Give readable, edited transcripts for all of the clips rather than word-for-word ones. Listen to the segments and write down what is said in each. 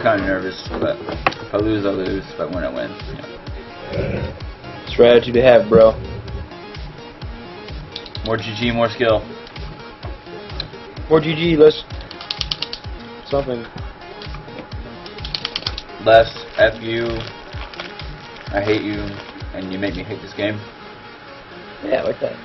kind of nervous, but if I lose, I lose. If I win, I win. Yeah. Strategy to have, bro. More GG, more skill. More GG, less something. Less F you, I hate you, and you make me hate this game. Yeah, like that.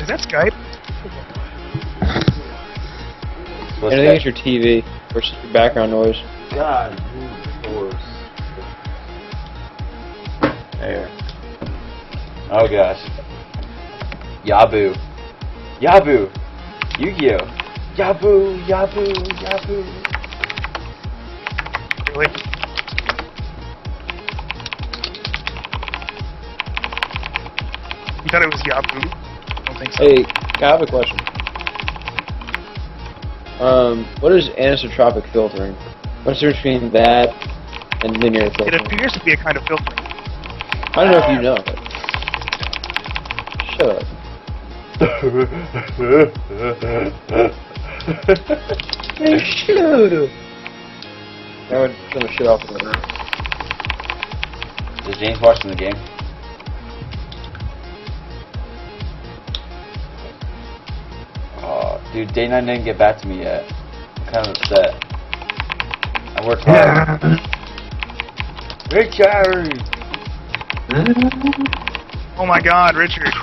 Is that Skype? What's I think that? it's your TV versus your background noise. God, horse. There. Oh gosh. Yabu. Yabu. Yu-Gi-Oh. Yabu, Yabu, Yabu. Really? You thought it was Yabu? I don't think so. Hey, I have a question. What is anisotropic filtering? What's the difference between that and linear It filtering? appears to be a kind of filtering. I don't know if you know. Shut up. Hey, shut up. Now we're gonna shut off the room. Is James watching the game? Oh, dude, Day 9 didn't get back to me yet. I'm kind of upset. I worked hard. Richard! Oh my god, Richard.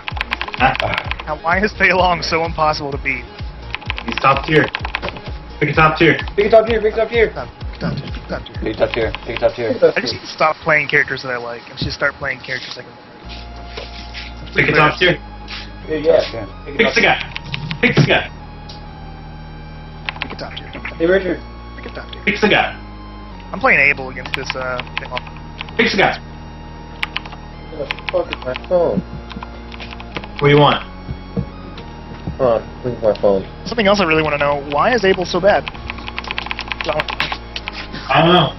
Now, why is Fei Long so impossible to beat? He's top tier. Pick a top tier. Pick it up here, pick it up here. Stop here. Pick it up here, pick it up here. I just need to stop playing characters that I like and just start playing characters I can. Pick a top tier. Yeah. Pick the guy. Pick the guy. Pick a top tier. Hey, Richard. Pick a top tier. Pick the guy. I'm playing Abel against this Fei Long. Pick the guy. What the fuck is my phone? What do you want? Hold on, bring my phone. Something else I really want to know: why is Abel so bad? I don't know.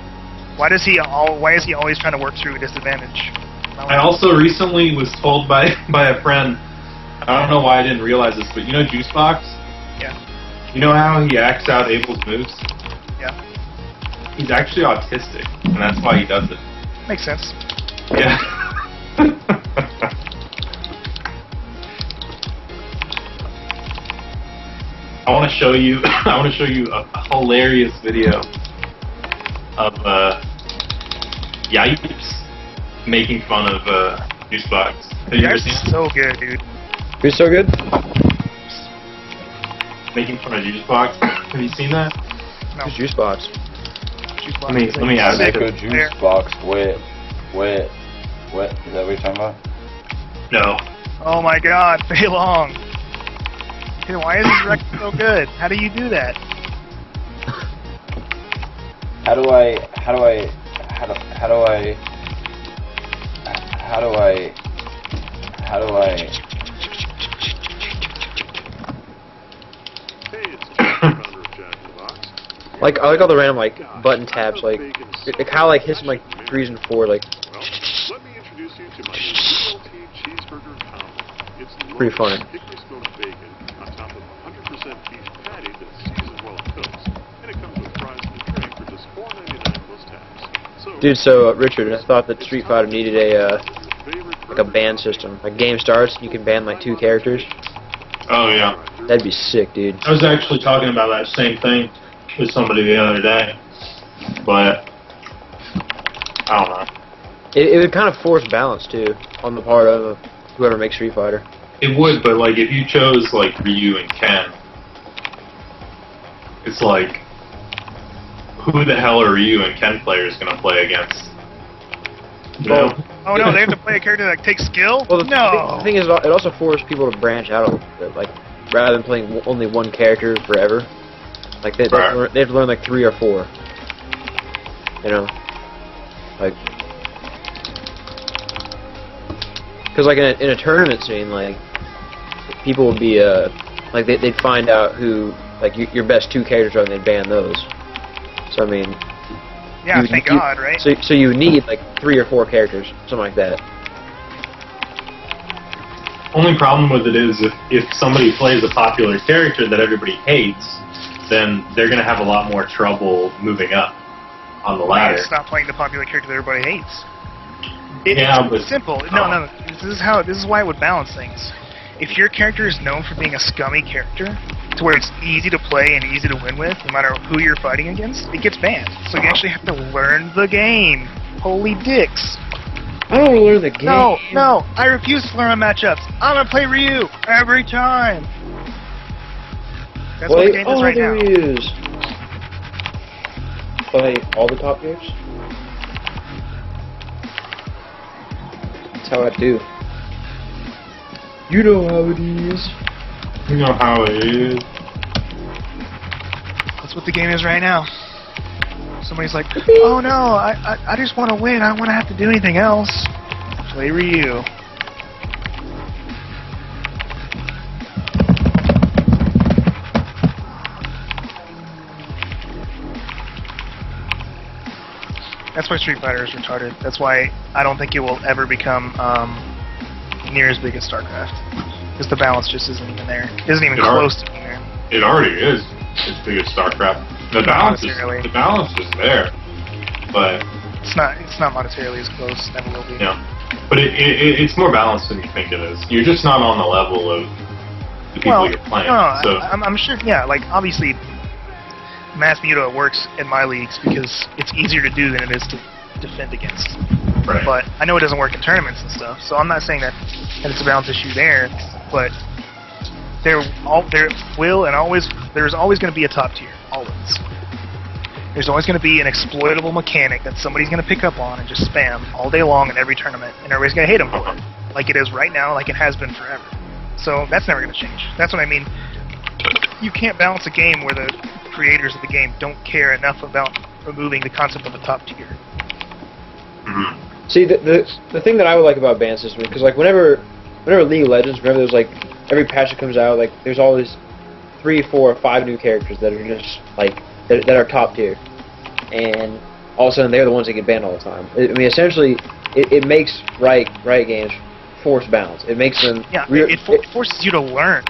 Why is he always trying to work through a disadvantage? I also recently was told by a friend. I don't know why I didn't realize this, but you know Juicebox? Yeah. You know how he acts out Abel's moves? Yeah. He's actually autistic, and that's why he does it. Makes sense. Yeah. I want to show you. I want to show you a hilarious video of Yipes making fun of Juicebox. Have you ever seen it? So good, dude. Who's so good? Making fun of Juicebox. Have you seen that? No. Who's Juicebox? Let me add Echo it. juice box, wet. Is that what you're talking about? No. Oh my god, Fei Long. Dude, why is this record so good? How do you do that? How do I Like, I like all the random, like, button taps, like, it kind of, like, hits them, like, 3s and 4s, like, Let me introduce you to my specialty cheeseburger combo. It's pretty funny. hickory smoked bacon on top of a 100% beef patty that's seasoned well and cooks. And it comes with fries and a drink for just $4.99 plus tax. So, Dude, so, Richard, I thought that Street Fighter needed a, like, a ban system. Like, game starts, you can ban, like, 2 characters. Oh yeah. That'd be sick, dude. I was actually talking about that same thing with somebody the other day, but I don't know. It would kind of force balance, too, on the part of whoever makes Street Fighter. It would, but like if you chose like Ryu and Ken, it's like who the hell are Ryu and Ken players gonna play against? You know? Oh no, they have to play a character that takes skill? Well, no! the thing is, it also forces people to branch out a little bit, like, rather than playing only one character forever. Like, they have to learn, like, 3 or 4. You know? Like... Because, like, in a tournament scene, like, people would be, like, they'd find out who, like, your best 2 characters are, and they'd ban those. So, I mean, Yeah, thank God, right? So you need like 3 or 4 characters, something like that. Only problem with it is if somebody plays a popular character that everybody hates, then they're going to have a lot more trouble moving up on the ladder. Stop playing the popular character that everybody hates. It's simple. No. This is why it would balance things. If your character is known for being a scummy character, to where it's easy to play and easy to win with, no matter who you're fighting against, it gets banned. So you actually have to learn the game. Holy dicks. I don't want to learn the game. No, I refuse to learn my matchups. I'm gonna play Ryu every time. That's what the game is right now. Ryus. Play all the top tiers? That's how I do. You know how it is. You know how it is. That's what the game is right now. Somebody's like, oh no, I just want to win. I don't want to have to do anything else. Play Ryu. That's why Street Fighter is retarded. That's why I don't think it will ever become near as big as StarCraft. Because the balance just isn't even there. It isn't even close to being there. It already is as big as StarCraft. The balance is there, but it's not monetarily as close. Never will be. Yeah, but it's more balanced than you think it is. You're just not on the level of the people you're playing. No, so I'm sure. Yeah, like obviously, Mass Muta works in my leagues because it's easier to do than it is to defend against. Right. But I know it doesn't work in tournaments and stuff, so I'm not saying that it's a balance issue there. But there's always going to be a top tier. Always. There's always going to be an exploitable mechanic that somebody's going to pick up on and just spam all day long in every tournament, and everybody's going to hate them for it, like it is right now, like it has been forever. So that's never going to change. That's what I mean. You can't balance a game where the creators of the game don't care enough about removing the concept of a top tier. Mm-hmm. See, the thing that I would like about ban system, because like whenever League of Legends, whenever there's like every patch that comes out, like there's always 3, 4, 5 new characters that are just like that are top tier, and all of a sudden they're the ones that get banned all the time. I mean, essentially, it makes Riot Games force balance. It makes them it forces you to learn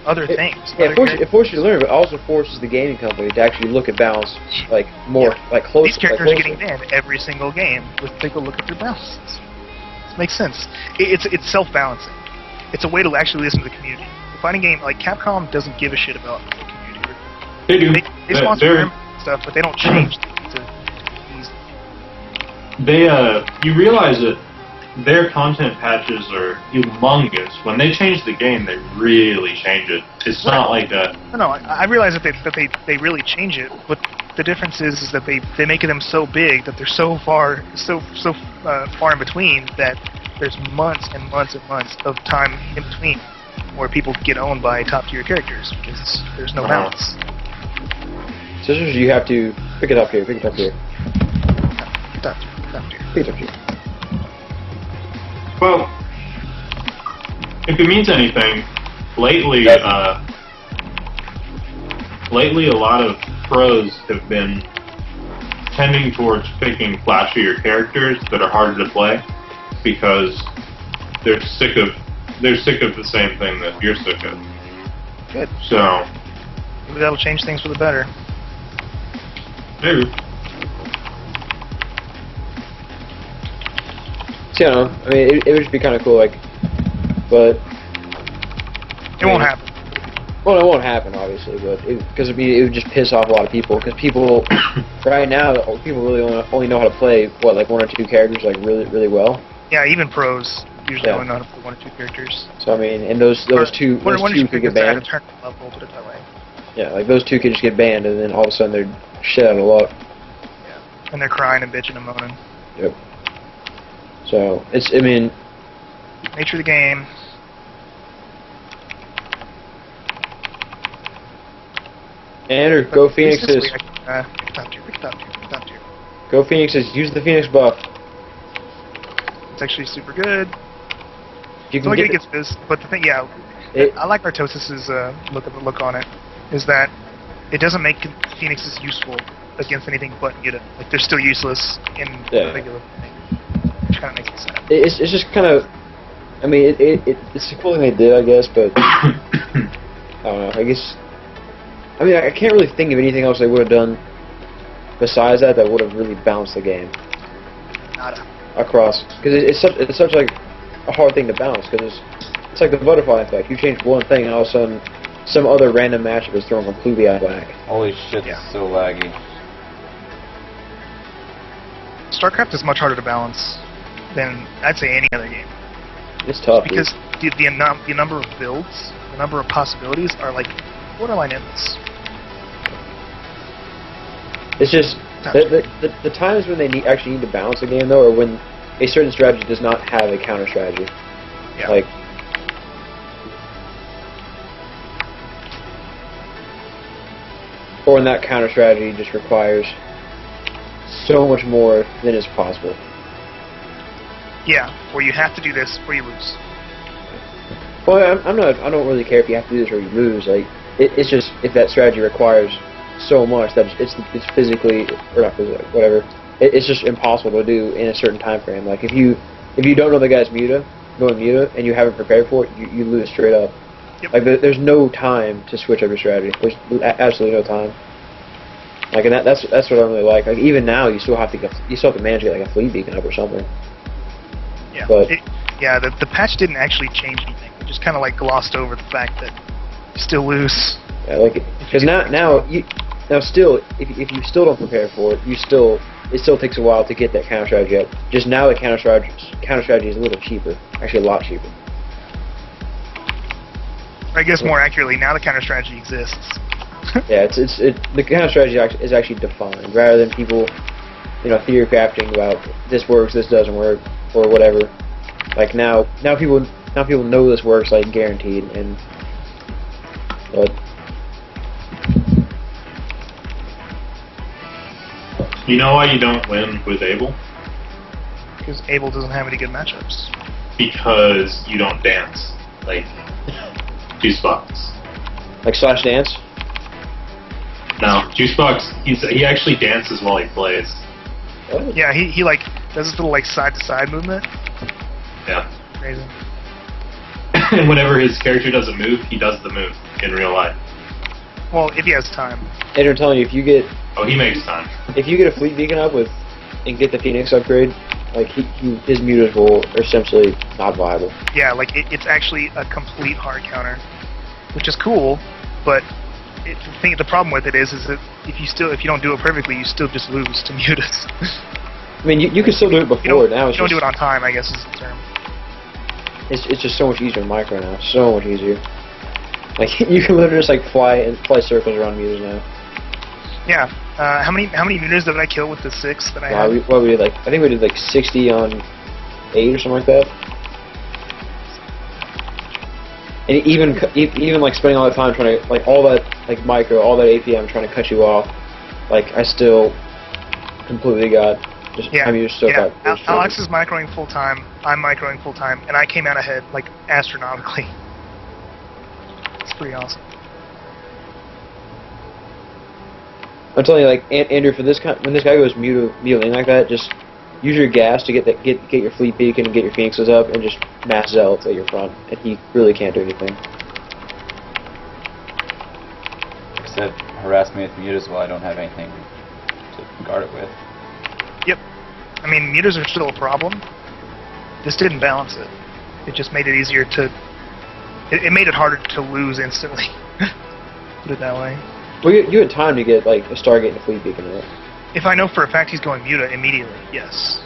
other things. Yeah, it forces you to learn, but it also forces the gaming company to actually look at balance like more like close. These characters are getting banned every single game. Let's take a look at their balances. It makes sense. It's self-balancing. It's a way to actually listen to the community. The fighting game, like Capcom, doesn't give a shit about the community. They do. They sponsor stuff, but they don't change things to ease. You realize that their content patches are humongous. When they change the game, they really change it. It's not like that. No, I realize that they really change it, but the difference is that they make them so big that they're so far in between that there's months and months and months of time in between where people get owned by top tier characters because there's no balance. So you have to pick it up here, pick it up here. Top tier. Pick it up here. Well, if it means anything, lately a lot of pros have been tending towards picking flashier characters that are harder to play because they're sick of the same thing that you're sick of. Good. So maybe that'll change things for the better. Maybe. So, I don't know. I mean, it would just be kind of cool, like, but it won't happen. Well, it won't happen, obviously, but because it would just piss off a lot of people. Because people, right now, people really only know how to play like 1 or 2 characters like really well. Yeah, even pros usually only know how to play 1 or 2 characters. So I mean, and those two could get banned. Level, put it that way. Yeah, like those 2 could just get banned, and then all of a sudden they're shit out of luck. Yeah, and they're crying and bitching and moaning. Yep. So I mean, nature of the game. Andrew, go Phoenixes. Top tier. Go Phoenixes. Use the Phoenix buff. It's actually super good. You it's only good against this, but the thing, I like Artosis's look on it. Is that it doesn't make Phoenixes useful against anything but Muta. Like they're still useless in regular thing, which kind of makes me sad. It's just kind of. I mean, it's a cool thing they did, I guess, but I don't know. I guess. I mean, I can't really think of anything else they would have done besides that would have really balanced the game Nada. across. Because it's such like a hard thing to balance. Because it's like the butterfly effect. You change one thing, and all of a sudden, some other random matchup is thrown completely out of whack. Holy shit, Yeah. it's so laggy. StarCraft is much harder to balance than I'd say any other game. It's tough. Because the number of builds, the number of possibilities are like borderline endless. It's just the times when they actually need to balance a game, though, are when a certain strategy does not have a counter strategy. Yeah. Like, or when that counter strategy just requires so much more than is possible. Yeah, or you have to do this or you lose. Well, I don't really care if you have to do this or you lose. Like, it's just if that strategy requires so much that it's physically or not physically, whatever. It's just impossible to do in a certain time frame. Like if you don't know the guy's going muta, and you haven't prepared for it, you lose straight up. Yep. Like there's no time to switch up your strategy. There's absolutely no time. Like, and that's what I really like. Like even now, you still have to manage to get like a fleet beacon up or something. Yeah. But the patch didn't actually change anything. It just kind of like glossed over the fact that you still lose. yeah, like because now still if you still don't prepare for it, it still takes a while to get that counter strategy up. Just now the counter strategy is a little cheaper, actually a lot cheaper. I guess more accurately, now the counter strategy exists. Yeah, the counter strategy is actually defined rather than people, theory crafting about this works, this doesn't work, or whatever. Like now people know this works, like guaranteed, but You know why you don't win with Abel? Because Abel doesn't have any good matchups. Because you don't dance like Juicebox. like Slash Dance. No, Juicebox. He actually dances while he plays. Oh. Yeah, he like does this little like side to side movement. Yeah. Crazy. And whenever his character does a move, he does the move in real life. Well, if he has time. And I'm telling you, if you get He makes time. a fleet beacon up and get the Phoenix upgrade, like his mutas are essentially not viable. Yeah, like it's actually a complete hard counter, which is cool, but the problem with it is that if you don't do it perfectly, you still just lose to mutas. I mean, you can still do it before. Now you don't do it on time, I guess is the term. It's just so much easier in micro now. So much easier. Like you can literally just like fly circles around mutas now. Yeah. How many mutas did I kill with the 6 that I had? We did I think we did like 60 on 8 or something like that. And even like spending all that time trying to all that micro, all that APM trying to cut you off, like I still completely got just Alex is microing full time. I'm microing full time, and I came out ahead like astronomically. It's pretty awesome. I'm telling you, like Andrew, for when this guy goes mutilating like that, just use your gas to get your fleet beacon and get your phoenixes up, and just mass zealots at your front, and he really can't do anything. Except harass me with mutas while I don't have anything to guard it with. Yep. I mean, mutas are still a problem. This didn't balance it. It just made it easier to. It made it harder to lose instantly. Put it that way. Well, you had time to get like a Stargate and a fleet beacon, right? If I know for a fact he's going muta immediately, yes.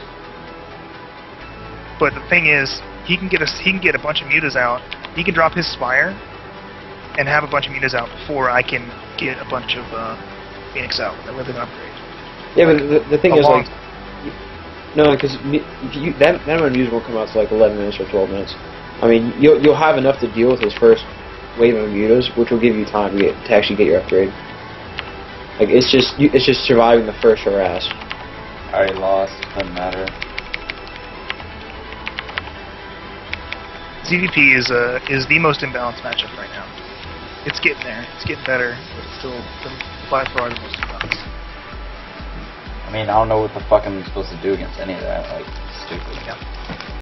But the thing is, he can get a bunch of mutas out. He can drop his Spire and have a bunch of mutas out before I can get a bunch of Phoenix out with an upgrade. Yeah, but the thing is, like, no, because that amount of mutas won't come out to like 11 minutes or 12 minutes. I mean, you'll have enough to deal with his first wave of mutas, which will give you time to actually get your upgrade. Like it's just surviving the first harass. I already lost. Doesn't matter. ZVP is the most imbalanced matchup right now. It's getting there. It's getting better, but it's still by far the most imbalanced. I mean, I don't know what the fuck I'm supposed to do against any of that. Like, stupid. Yeah.